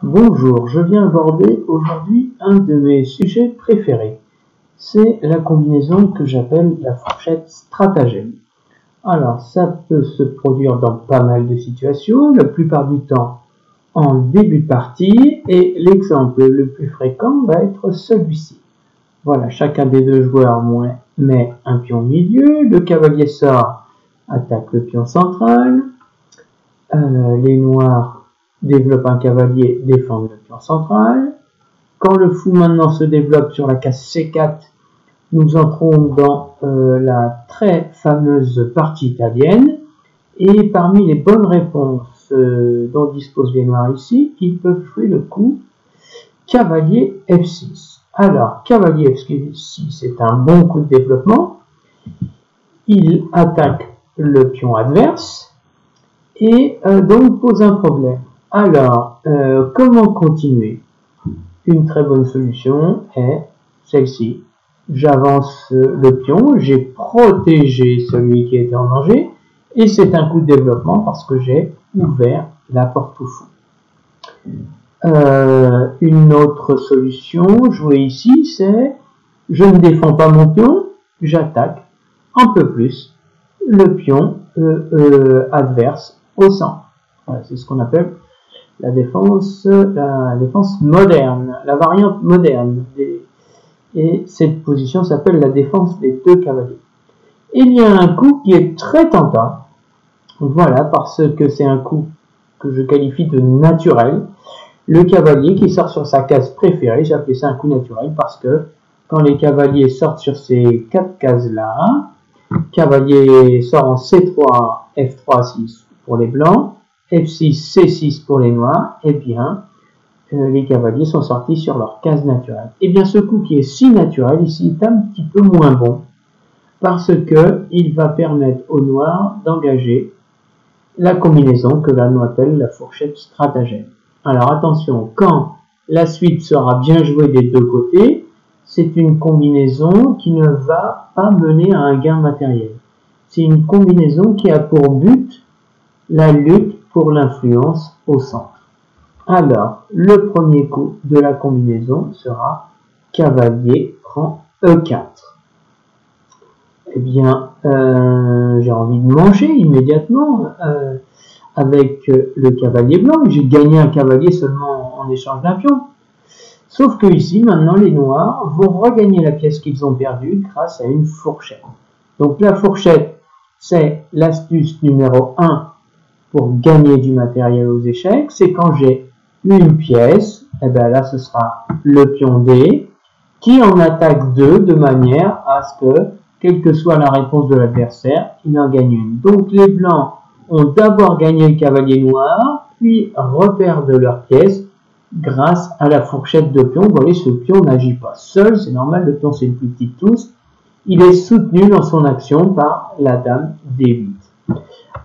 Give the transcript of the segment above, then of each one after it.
Bonjour, je viens aborder aujourd'hui un de mes sujets préférés. C'est la combinaison que j'appelle la fourchette stratagème. Alors, ça peut se produire dans pas mal de situations, la plupart du temps en début de partie, et l'exemple le plus fréquent va être celui-ci. Voilà, chacun des deux joueurs met un pion au milieu, le cavalier sort, attaque le pion central, les noirs développent un cavalier, défendent le pion central. Quand le fou maintenant se développe sur la case C4, nous entrons dans la très fameuse partie italienne. Et parmi les bonnes réponses dont disposent les noirs ici, ils peuvent jouer le coup cavalier F6. Alors, cavalier F6 est un bon coup de développement. Il attaque le pion adverse et donc pose un problème. Alors, comment continuer? Une très bonne solution est celle-ci. J'avance le pion, j'ai protégé celui qui était en danger, et c'est un coup de développement parce que j'ai ouvert la porte au fou. Une autre solution jouée ici, c'est je ne défends pas mon pion, j'attaque un peu plus le pion adverse au centre. Voilà, c'est ce qu'on appelle la défense moderne, la variante moderne. Et cette position s'appelle la défense des deux cavaliers. Il y a un coup qui est très tentant. Voilà, parce que c'est un coup que je qualifie de naturel. Le cavalier qui sort sur sa case préférée, j'ai appelé ça un coup naturel parce que quand les cavaliers sortent sur ces quatre cases-là, cavalier sort en C3, F3, 6 pour les blancs, F6, C6 pour les noirs, et bien, les cavaliers sont sortis sur leur case naturelle. Et bien, ce coup qui est si naturel ici est un petit peu moins bon, parce que il va permettre aux noirs d'engager la combinaison que l'on appelle la fourchette stratagème. Alors attention, quand la suite sera bien jouée des deux côtés, c'est une combinaison qui ne va pas mener à un gain matériel. C'est une combinaison qui a pour but la lutte pour l'influence au centre. Alors, le premier coup de la combinaison sera cavalier prend E4. Eh bien, j'ai envie de manger immédiatement avec le cavalier blanc, et j'ai gagné un cavalier seulement en échange d'un pion. Sauf que ici, maintenant, les noirs vont regagner la pièce qu'ils ont perdue grâce à une fourchette. Donc la fourchette, c'est l'astuce numéro 1 pour gagner du matériel aux échecs. C'est quand j'ai une pièce, et bien là ce sera le pion D, qui en attaque 2 de manière à ce que, quelle que soit la réponse de l'adversaire, il en gagne une. Donc les blancs ont d'abord gagné le cavalier noir, puis reperdent leur pièce grâce à la fourchette de pion. Vous voyez, ce pion n'agit pas seul, c'est normal, le pion c'est le plus petit de tous. Il est soutenu dans son action par la dame D8.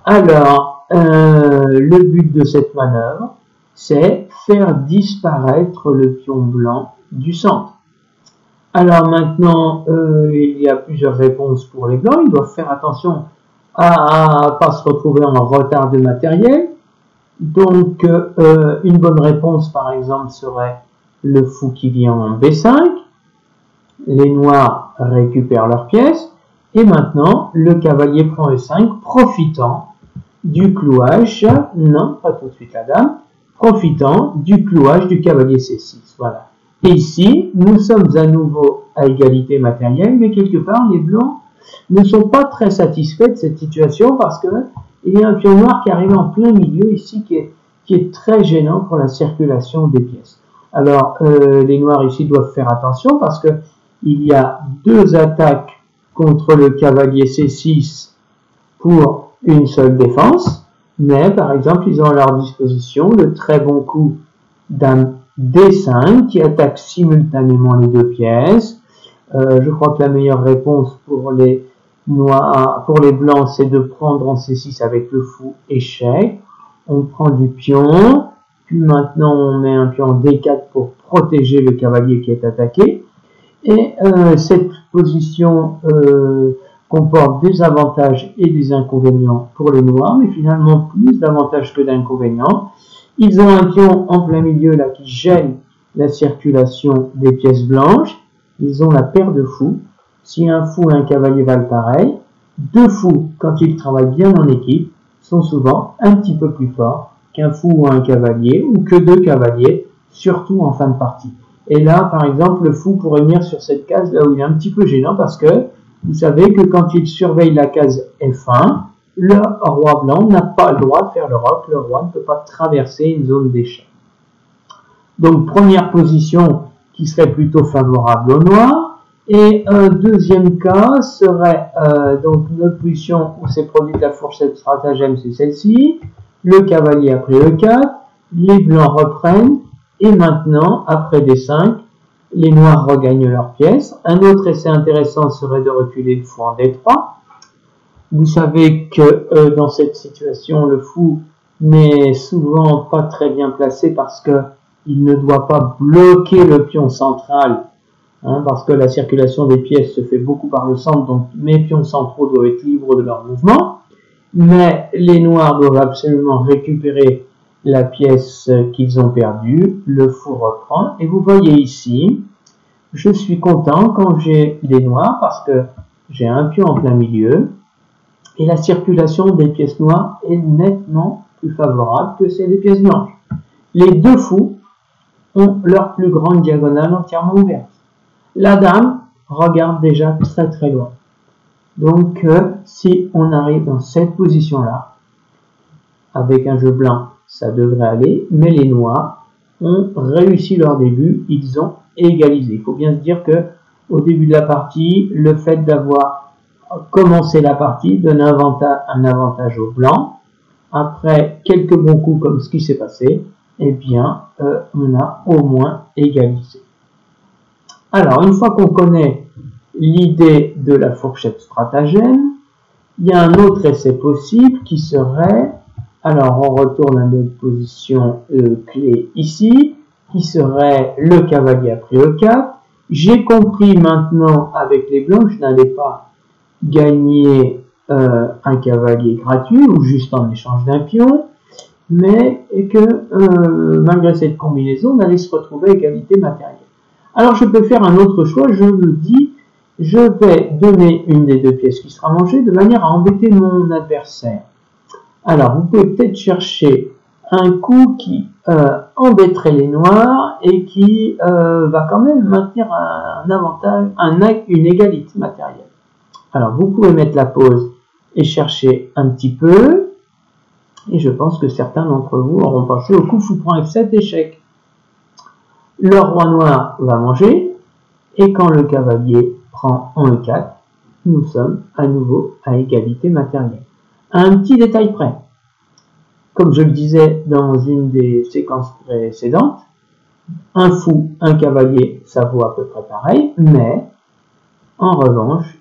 Alors, le but de cette manœuvre, c'est faire disparaître le pion blanc du centre. Alors maintenant, il y a plusieurs réponses pour les blancs. Ils doivent faire attention à ne pas se retrouver en retard de matériel. Donc, une bonne réponse, par exemple, serait le fou qui vient en B5. Les noirs récupèrent leur pièce. Et maintenant, le cavalier prend E5, profitant du clouage, non, pas tout de suite la dame, profitant du clouage du cavalier C6. Voilà. Et ici, nous sommes à nouveau à égalité matérielle, mais quelque part, les blancs ne sont pas très satisfaits de cette situation parce que il y a un pion noir qui arrive en plein milieu ici qui est très gênant pour la circulation des pièces. Alors, les noirs ici doivent faire attention parce que il y a deux attaques contre le cavalier C6 pour une seule défense, mais par exemple, ils ont à leur disposition le très bon coup dame D5 qui attaque simultanément les deux pièces. Je crois que la meilleure réponse pour les noirs, pour les blancs, c'est de prendre en C6 avec le fou échec. On prend du pion, puis maintenant on met un pion D4 pour protéger le cavalier qui est attaqué. Et cette position comporte des avantages et des inconvénients pour les noirs, mais finalement plus d'avantages que d'inconvénients. Ils ont un pion en plein milieu là qui gêne la circulation des pièces blanches. Ils ont la paire de fous. Si un fou et un cavalier valent pareil, deux fous, quand ils travaillent bien en équipe, sont souvent un petit peu plus forts qu'un fou ou un cavalier, ou que deux cavaliers, surtout en fin de partie. Et là, par exemple, le fou pourrait venir sur cette case là où il est un petit peu gênant parce que vous savez que quand il surveille la case F1, le roi blanc n'a pas le droit de faire le roc. Le roi ne peut pas traverser une zone d'échec. Donc, première position qui serait plutôt favorable au noir. Et deuxième cas serait donc notre position où s'est produite la fourchette stratagème, c'est celle-ci. Le cavalier a pris E4, les blancs reprennent, et maintenant, après D5, les noirs regagnent leurs pièces. Un autre essai intéressant serait de reculer le fou en D3. Vous savez que dans cette situation, le fou n'est souvent pas très bien placé parce qu'il ne doit pas bloquer le pion central, parce que la circulation des pièces se fait beaucoup par le centre, donc mes pions centraux doivent être libres de leur mouvement. Mais les noirs doivent absolument récupérer la pièce qu'ils ont perdue. Le fou reprend. Et vous voyez ici, je suis content quand j'ai les noirs parce que j'ai un pion en plein milieu. Et la circulation des pièces noires est nettement plus favorable que celle des pièces blanches. Les deux fous ont leur plus grande diagonale entièrement ouverte. La dame regarde déjà très très loin. Donc, si on arrive dans cette position-là, avec un jeu blanc, ça devrait aller, mais les noirs ont réussi leur début, ils ont égalisé. Il faut bien se dire que au début de la partie, le fait d'avoir commencé la partie donne un avantage aux blancs. Après quelques bons coups comme ce qui s'est passé, eh bien, on a au moins égalisé. Alors, une fois qu'on connaît l'idée de la fourchette stratagème, il y a un autre essai possible qui serait, alors on retourne à notre position clé ici, qui serait le cavalier a pris E4. J'ai compris maintenant avec les blancs, je n'allais pas gagner un cavalier gratuit ou juste en échange d'un pion, mais que malgré cette combinaison, on allait se retrouver à égalité matérielle. Alors je peux faire un autre choix, je me dis, je vais donner une des deux pièces qui sera mangée de manière à embêter mon adversaire. Alors vous pouvez peut-être chercher un coup qui embêterait les noirs et qui va quand même maintenir un avantage, une égalité matérielle. Alors vous pouvez mettre la pause et chercher un petit peu, et je pense que certains d'entre vous auront pensé au coup fou prend F7 échec. Le roi noir va manger, et quand le cavalier prend en E4, nous sommes à nouveau à égalité matérielle. Un petit détail près. Comme je le disais dans une des séquences précédentes, un fou, un cavalier, ça vaut à peu près pareil, mais en revanche,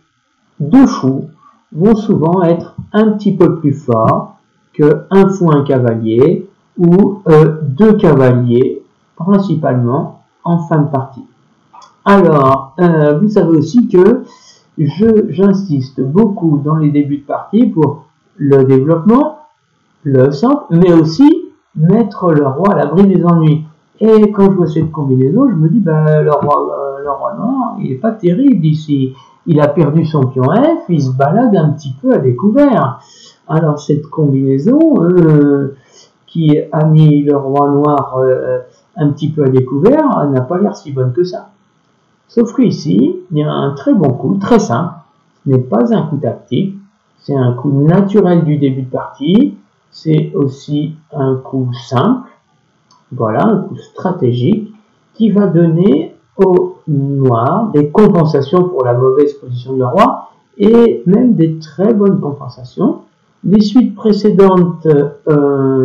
deux fous vont souvent être un petit peu plus forts qu'un fou, un cavalier, ou deux cavaliers, principalement en fin de partie. Alors, vous savez aussi que j'insiste beaucoup dans les débuts de partie pour le développement, le centre, mais aussi mettre le roi à l'abri des ennuis. Et quand je vois cette combinaison, je me dis, le roi noir, il n'est pas terrible ici. Il a perdu son pion F, il se balade un petit peu à découvert. Alors cette combinaison qui a mis le roi noir un petit peu à découvert n'a pas l'air si bonne que ça. Sauf que ici, il y a un très bon coup, très simple. Ce n'est pas un coup tactique, c'est un coup naturel du début de partie. C'est aussi un coup simple, voilà, un coup stratégique qui va donner au noir des compensations pour la mauvaise position de le roi et même des très bonnes compensations. Les suites précédentes,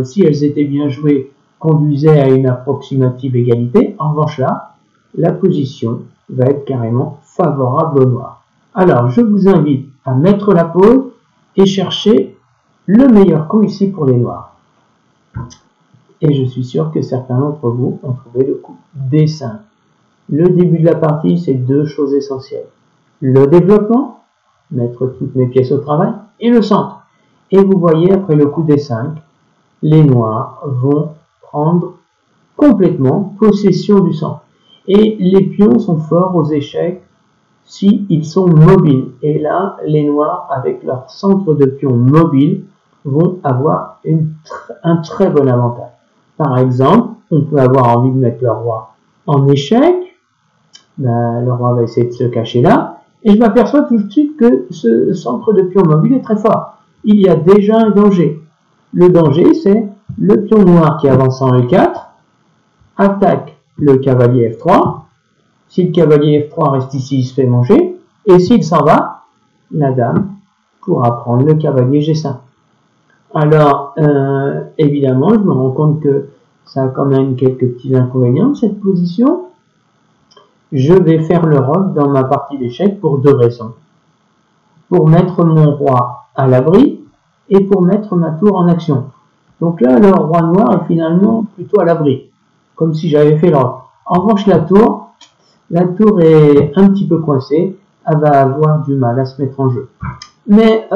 si elles étaient bien jouées, conduisaient à une approximative égalité. En revanche là, la position va être carrément favorable au noir. Alors, je vous invite à mettre la pause et chercher le meilleur coup ici pour les noirs. Et je suis sûr que certains d'entre vous ont trouvé le coup D5. Le début de la partie, c'est deux choses essentielles. Le développement, mettre toutes mes pièces au travail, et le centre. Et vous voyez, après le coup D5, les noirs vont prendre complètement possession du centre. Et les pions sont forts aux échecs si ils sont mobiles. Et là, les noirs, avec leur centre de pion mobile, vont avoir un très bon avantage. Par exemple, on peut avoir envie de mettre le roi en échec. Ben, le roi va essayer de se cacher là. Et je m'aperçois tout de suite que ce centre de pion mobile est très fort. Il y a déjà un danger. Le danger, c'est le pion noir qui avance en E4, attaque le cavalier F3. Si le cavalier F3 reste ici, il se fait manger. Et s'il s'en va, la dame pourra prendre le cavalier G5. Alors, évidemment, je me rends compte que ça a quand même quelques petits inconvénients, cette position. Je vais faire le roc dans ma partie d'échecs pour deux raisons. Pour mettre mon roi à l'abri et pour mettre ma tour en action. Donc là, le roi noir est finalement plutôt à l'abri, comme si j'avais fait le roc. En revanche, la tour est un petit peu coincée, elle va avoir du mal à se mettre en jeu. Mais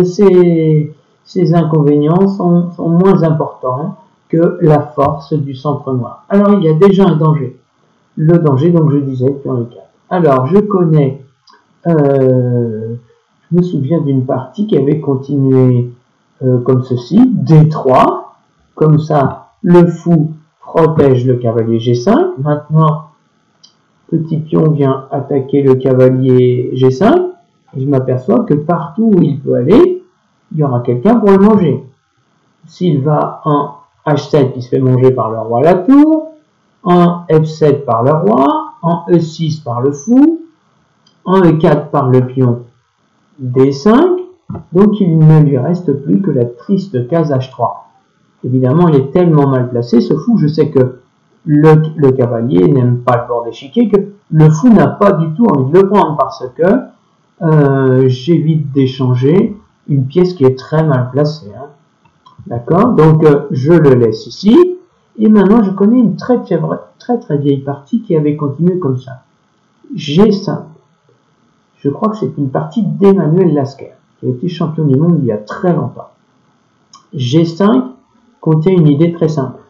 ces inconvénients sont moins importants que la force du centre noir. Alors, il y a déjà un danger. Le danger, donc je disais, pion E4. Alors, je connais, je me souviens d'une partie qui avait continué comme ceci, D3, comme ça, le fou protège le cavalier G5. Maintenant, petit pion vient attaquer le cavalier G5, et je m'aperçois que partout où il peut aller, il y aura quelqu'un pour le manger. S'il va en H7, il se fait manger par le roi à la tour, en F7 par le roi, en E6 par le fou, en E4 par le pion D5, donc il ne lui reste plus que la triste case H3. Évidemment, il est tellement mal placé, ce fou, je sais que le cavalier n'aime pas le bord d'échiquier, que le fou n'a pas du tout envie de le prendre parce que j'évite d'échanger une pièce qui est très mal placée. Hein. D'accord? Donc, je le laisse ici. Et maintenant, je connais une très vieille partie qui avait continué comme ça. G5. Je crois que c'est une partie d'Emmanuel Lasker, qui a été champion du monde il y a très longtemps. G5 contient une idée très simple.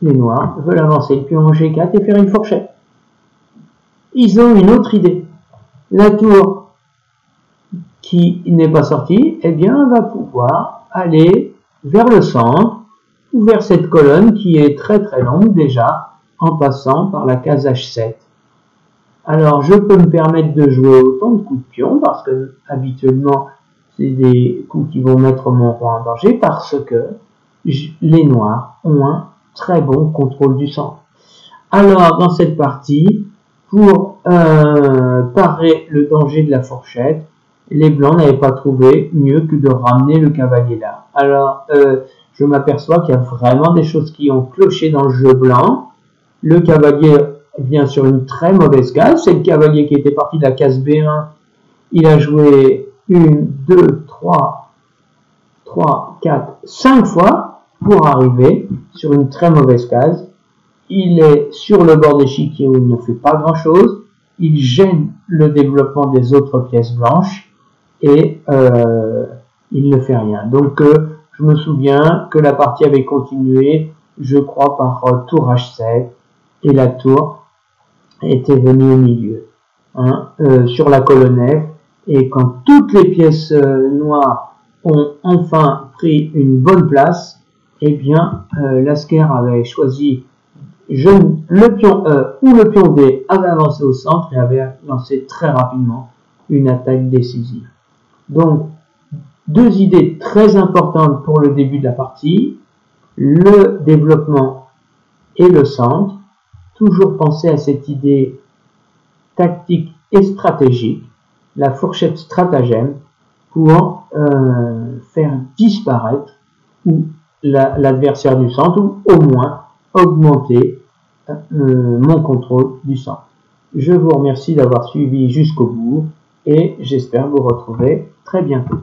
Les noirs veulent avancer le pion en G4 et faire une fourchette. Ils ont une autre idée. La tour qui n'est pas sortie, eh bien, va pouvoir aller vers le centre, ou vers cette colonne qui est très très longue déjà, en passant par la case H7. Alors, je peux me permettre de jouer autant de coups de pion, parce que habituellement, c'est des coups qui vont mettre mon roi en danger, parce que les noirs ont un très bon contrôle du centre. Alors, dans cette partie, pour parer le danger de la fourchette, les blancs n'avaient pas trouvé mieux que de ramener le cavalier là. Alors, je m'aperçois qu'il y a vraiment des choses qui ont cloché dans le jeu blanc. Le cavalier vient sur une très mauvaise case. C'est le cavalier qui était parti de la case B1. Il a joué 1, 2, 3, 4, 5 fois pour arriver sur une très mauvaise case. Il est sur le bord d'échiquier où il ne fait pas grand chose. Il gêne le développement des autres pièces blanches et il ne fait rien. Donc, je me souviens que la partie avait continué, je crois, par tour H7, et la tour était venue au milieu, hein, sur la colonne F, et quand toutes les pièces noires ont enfin pris une bonne place, eh bien, Lasker avait choisi le pion E ou le pion D avait avancé au centre et avait lancé très rapidement une attaque décisive. Donc, deux idées très importantes pour le début de la partie, le développement et le centre. Toujours penser à cette idée tactique et stratégique, la fourchette stratagème, pour faire disparaître l'adversaire du centre, ou au moins augmenter mon contrôle du centre. Je vous remercie d'avoir suivi jusqu'au bout et j'espère vous retrouver très bientôt.